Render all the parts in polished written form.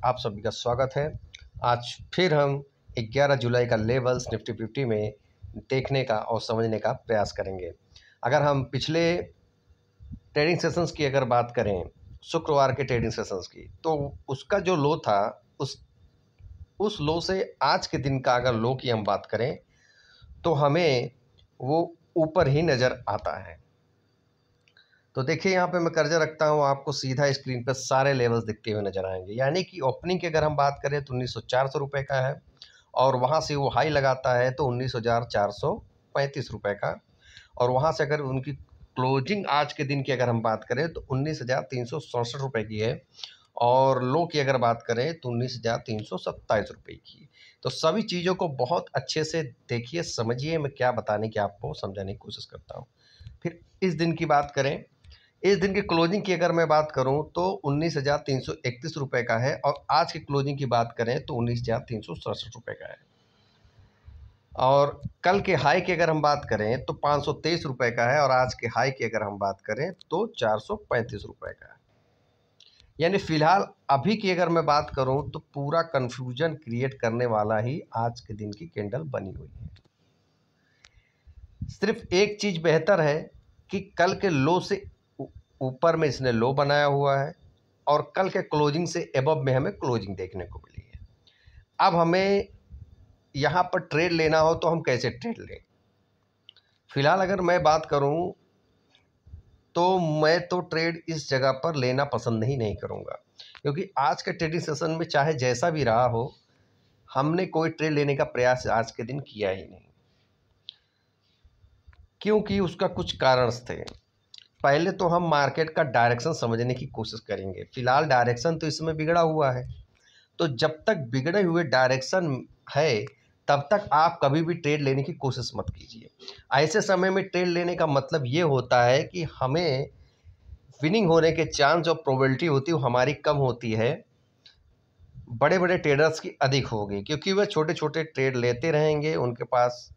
आप सभी का स्वागत है। आज फिर हम 11 जुलाई का लेवल्स निफ्टी 50 में देखने का और समझने का प्रयास करेंगे। अगर हम पिछले ट्रेडिंग सेशंस की अगर बात करें, शुक्रवार के ट्रेडिंग सेशंस की, तो उसका जो लो था, उस लो से आज के दिन का अगर लो की हम बात करें तो हमें वो ऊपर ही नज़र आता है। तो देखिए यहाँ पे मैं कर्जा रखता हूँ, आपको सीधा स्क्रीन पर सारे लेवल्स दिखते हुए नजर आएंगे। यानी कि ओपनिंग की अगर हम बात करें तो 19,400 रुपये का है और वहाँ से वो हाई लगाता है तो 19,435 रुपये का, और वहाँ से अगर उनकी क्लोजिंग आज के दिन की अगर हम बात करें तो 19,367 रुपये की है, और लो की अगर बात करें तो 19,327 रुपये की। तो सभी चीज़ों को बहुत अच्छे से देखिए, समझिए, मैं क्या बताने की आपको समझाने की कोशिश करता हूँ। फिर इस दिन की बात करें, इस दिन की क्लोजिंग की अगर मैं बात करूं तो 19,331 रुपये का है, और आज की क्लोजिंग की बात करें तो 19,367 रुपये का है। और कल के हाई की अगर हम बात करें तो 523 रुपये का है, और आज के हाई की अगर हम बात करें तो 435 रुपये का है। यानी फिलहाल अभी की अगर मैं बात करूं तो पूरा कंफ्यूजन क्रिएट करने वाला ही आज के दिन की कैंडल बनी हुई है। सिर्फ एक चीज़ बेहतर है कि कल के लो से ऊपर में इसने लो बनाया हुआ है, और कल के क्लोजिंग से एबव में हमें क्लोजिंग देखने को मिली है। अब हमें यहाँ पर ट्रेड लेना हो तो हम कैसे ट्रेड लें? फिलहाल अगर मैं बात करूँ तो मैं तो ट्रेड इस जगह पर लेना पसंद नहीं करूँगा, क्योंकि आज के ट्रेडिंग सेशन में चाहे जैसा भी रहा हो, हमने कोई ट्रेड लेने का प्रयास आज के दिन किया ही नहीं, क्योंकि उसका कुछ कारण थे। पहले तो हम मार्केट का डायरेक्शन समझने की कोशिश करेंगे। फिलहाल डायरेक्शन तो इसमें बिगड़ा हुआ है, तो जब तक बिगड़े हुए डायरेक्शन है तब तक आप कभी भी ट्रेड लेने की कोशिश मत कीजिए। ऐसे समय में ट्रेड लेने का मतलब ये होता है कि हमें विनिंग होने के चांस और प्रोबेबिलिटी होती है वो हमारी कम होती है, बड़े बड़े ट्रेडर्स की अधिक होगी, क्योंकि वह छोटे छोटे ट्रेड लेते रहेंगे, उनके पास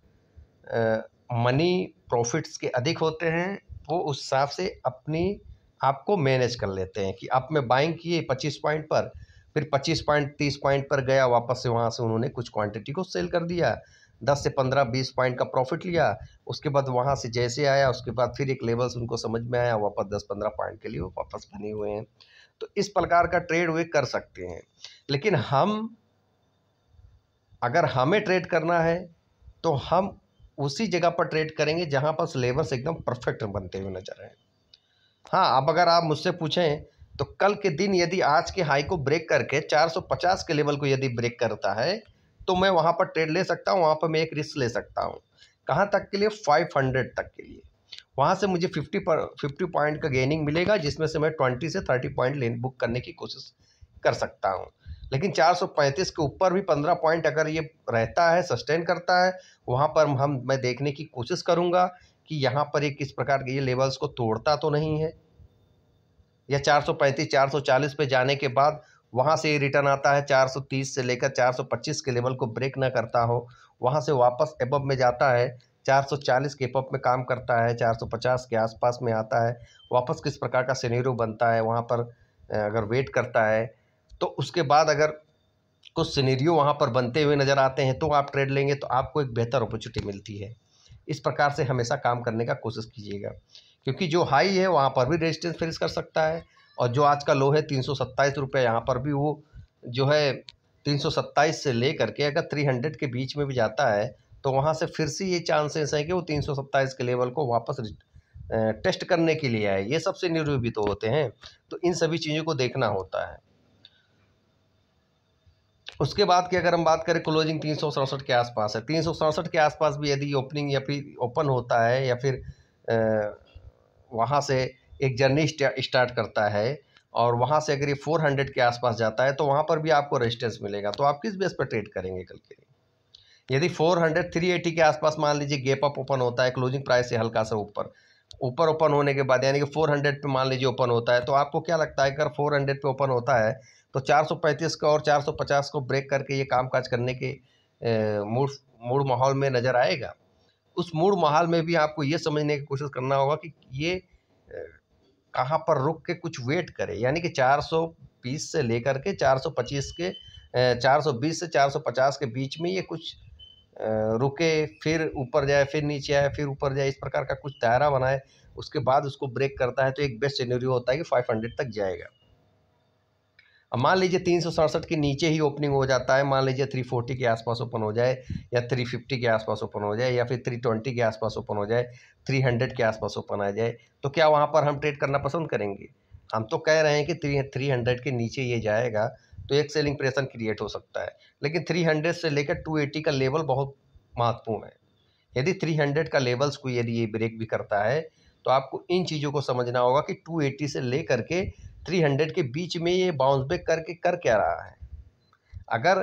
मनी प्रॉफिट्स के अधिक होते हैं। वो उस हिसाब से अपनी आपको मैनेज कर लेते हैं कि अब मैं बाइंग किए 25 पॉइंट पर, फिर 25 पॉइंट 30 पॉइंट पर गया, वापस से वहाँ से उन्होंने कुछ क्वांटिटी को सेल कर दिया, 10 से 15 20 पॉइंट का प्रॉफिट लिया। उसके बाद वहाँ से जैसे आया, उसके बाद फिर एक लेवल्स उनको समझ में आया, वापस 10-15 पॉइंट के लिए वो वापस बने हुए हैं। तो इस प्रकार का ट्रेड वे कर सकते हैं। लेकिन अगर हमें ट्रेड करना है तो हम उसी जगह पर ट्रेड करेंगे जहां पर लेवल्स एकदम परफेक्ट बनते हुए नजर आए। हाँ, अब अगर आप मुझसे पूछें तो कल के दिन यदि आज के हाई को ब्रेक करके 450 के लेवल को यदि ब्रेक करता है तो मैं वहां पर ट्रेड ले सकता हूं, वहां पर मैं एक रिस्क ले सकता हूं। कहां तक के लिए? 500 तक के लिए। वहां से मुझे 50 पॉइंट का गेनिंग मिलेगा, जिसमें से मैं 20 से 30 पॉइंट लेन बुक करने की कोशिश कर सकता हूं। लेकिन 435 के ऊपर भी 15 पॉइंट अगर ये रहता है, सस्टेन करता है, वहाँ पर मैं देखने की कोशिश करूँगा कि यहाँ पर ये किस प्रकार के ये लेवल्स को तोड़ता तो नहीं है, या 435 440 पे जाने के बाद वहाँ से ये रिटर्न आता है 430 से लेकर 425 के लेवल को ब्रेक ना करता हो, वहाँ से वापस एबव में जाता है, 440 के एबव में काम करता है, 450 के आसपास में आता है, वापस किस प्रकार का सिनेरियो बनता है वहाँ पर अगर वेट करता है, तो उसके बाद अगर कुछ सिनेरियो वहाँ पर बनते हुए नज़र आते हैं तो आप ट्रेड लेंगे, तो आपको एक बेहतर अपॉर्चुनिटी मिलती है। इस प्रकार से हमेशा काम करने का कोशिश कीजिएगा, क्योंकि जो हाई है वहाँ पर भी रेजिस्टेंस फेस कर सकता है, और जो आज का लो है 327 रुपये, यहाँ पर भी वो जो है 327 से लेकर के अगर 300 के बीच में भी जाता है तो वहाँ से फिर से ये चांसेस हैं कि वो 327 के लेवल को वापस टेस्ट करने के लिए आए। ये सब सिनेरियो भी तो होते हैं, तो इन सभी चीज़ों को देखना होता है। उसके बाद की अगर हम बात करें, क्लोजिंग 367 के आसपास है। 367 के आसपास भी यदि ओपनिंग या फिर ओपन होता है, या फिर वहाँ से एक जर्नी स्टार्ट करता है, और वहाँ से अगर ये 400 के आसपास जाता है तो वहाँ पर भी आपको रेजिस्टेंस मिलेगा। तो आप किस बेस पर ट्रेड करेंगे कल के लिए? यदि 400 380 के आसपास मान लीजिए गैप अप ओपन होता है, क्लोजिंग प्राइस से हल्का सा ऊपर ओपन होने के बाद, यानी कि 400 पे मान लीजिए ओपन होता है, तो आपको क्या लगता है अगर 400 पे ओपन होता है तो 435 का और 450 को ब्रेक करके ये कामकाज करने के मूड मूड माहौल में नज़र आएगा? उस मूड माहौल में भी आपको ये समझने की कोशिश करना होगा कि ये कहाँ पर रुक के कुछ वेट करे, यानी कि 420 से लेकर के 425 के 420 से 450 के बीच में ये कुछ रुके, फिर ऊपर जाए, फिर नीचे आए, फिर ऊपर जाए, इस प्रकार का कुछ दायरा बनाए, उसके बाद उसको ब्रेक करता है, तो एक बेस्ट सिनेरियो होता है कि 500 तक जाएगा। अब मान लीजिए 367 के नीचे ही ओपनिंग हो जाता है, मान लीजिए 340 के आसपास ओपन हो जाए, या 350 के आसपास ओपन हो जाए, या फिर 320 के आसपास ओपन हो जाए, 300 के आसपास ओपन आ जाए, तो क्या वहाँ पर हम ट्रेड करना पसंद करेंगे? हम तो कह रहे हैं कि 300 के नीचे ये जाएगा तो एक सेलिंग प्रेशर क्रिएट हो सकता है, लेकिन 300 से लेकर 280 का लेवल बहुत महत्वपूर्ण है। यदि 300 का लेवल्स को यदि ये ब्रेक भी करता है, तो आपको इन चीज़ों को समझना होगा कि 280 से लेकर के 300 के बीच में ये बाउंस बैक करके कर क्या रहा है। अगर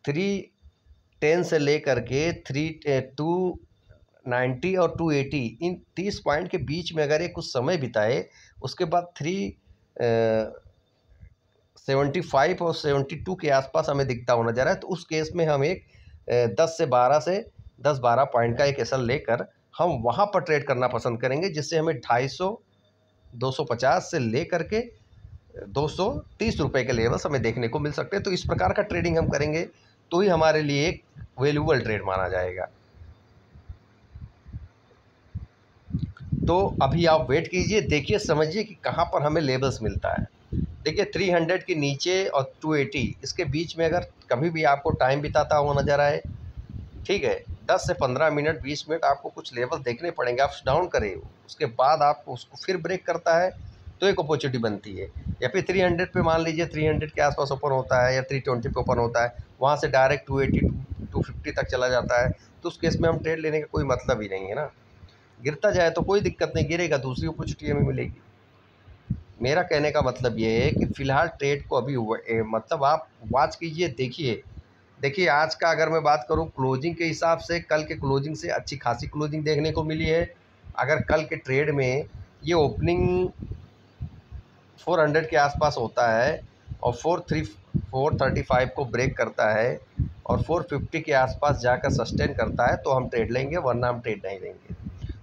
310 से लेकर के 290 और 280 इन 30 पॉइंट के बीच में अगर ये कुछ समय बिताए, उसके बाद 375 और 72 के आसपास हमें दिखता हुआ नजर है, तो उस केस में हम एक 10-12 पॉइंट का एक एसल लेकर हम वहाँ पर ट्रेड करना पसंद करेंगे, जिससे हमें 250 250 से लेकर के 230 रुपये के लेवल्स हमें देखने को मिल सकते हैं। तो इस प्रकार का ट्रेडिंग हम करेंगे तो ही हमारे लिए एक वैल्यूएबल ट्रेड माना जाएगा। तो अभी आप वेट कीजिए, देखिए, समझिए कि कहाँ पर हमें लेवल्स मिलता है। देखिए 300 के नीचे और 280 इसके बीच में अगर कभी भी आपको टाइम बिताता हुआ नज़र आए, ठीक है, 10 से 15 मिनट 20 मिनट आपको कुछ लेवल देखने पड़ेंगे, आप डाउन करें, उसके बाद आपको उसको फिर ब्रेक करता है तो एक अपॉर्चुनिटी बनती है। या फिर 300 पे मान लीजिए 300 के आसपास ओपन होता है, या 320 पे ओपन होता है, वहाँ से डायरेक्ट 280 250 तक चला जाता है, तो उस केस में हम ट्रेड लेने का कोई मतलब ही नहीं है ना। गिरता जाए तो कोई दिक्कत नहीं, गिरेगा दूसरी अपॉर्चुनिटी हमें मिलेगी। मेरा कहने का मतलब ये है कि फ़िलहाल ट्रेड को अभी मतलब आप वॉच कीजिए, देखिए आज का अगर मैं बात करूं क्लोजिंग के हिसाब से, कल के क्लोजिंग से अच्छी खासी क्लोजिंग देखने को मिली है। अगर कल के ट्रेड में ये ओपनिंग 400 के आसपास होता है और 435 को ब्रेक करता है और 450 के आसपास जाकर सस्टेन करता है, तो हम ट्रेड लेंगे, वरना हम ट्रेड नहीं लेंगे।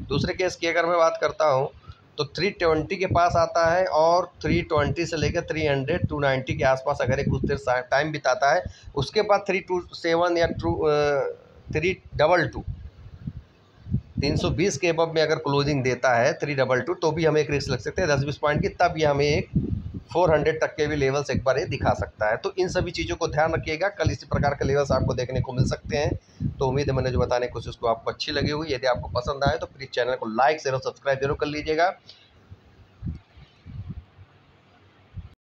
दूसरे केस की अगर मैं बात करता हूँ तो 320 के पास आता है और 320 से लेकर 300 290 के आसपास अगर एक कुछ देर टाइम बिताता है, उसके बाद 327 या 322 320 के अबव में अगर क्लोजिंग देता है 322, तो भी हमें एक रिस्क लग सकते हैं 10-20 पॉइंट की, तब ये हमें एक 400 तक के भी लेवल्स एक बार ये दिखा सकता है। तो इन सभी चीज़ों को ध्यान रखिएगा, कल इसी प्रकार के लेवल्स आपको देखने को मिल सकते हैं। तो उम्मीद है मैंने जो बताने की कोशिश को आपको अच्छी लगी होगी। यदि आपको पसंद आए तो प्लीज़ चैनल को लाइक शेयर और सब्सक्राइब जरूर कर लीजिएगा।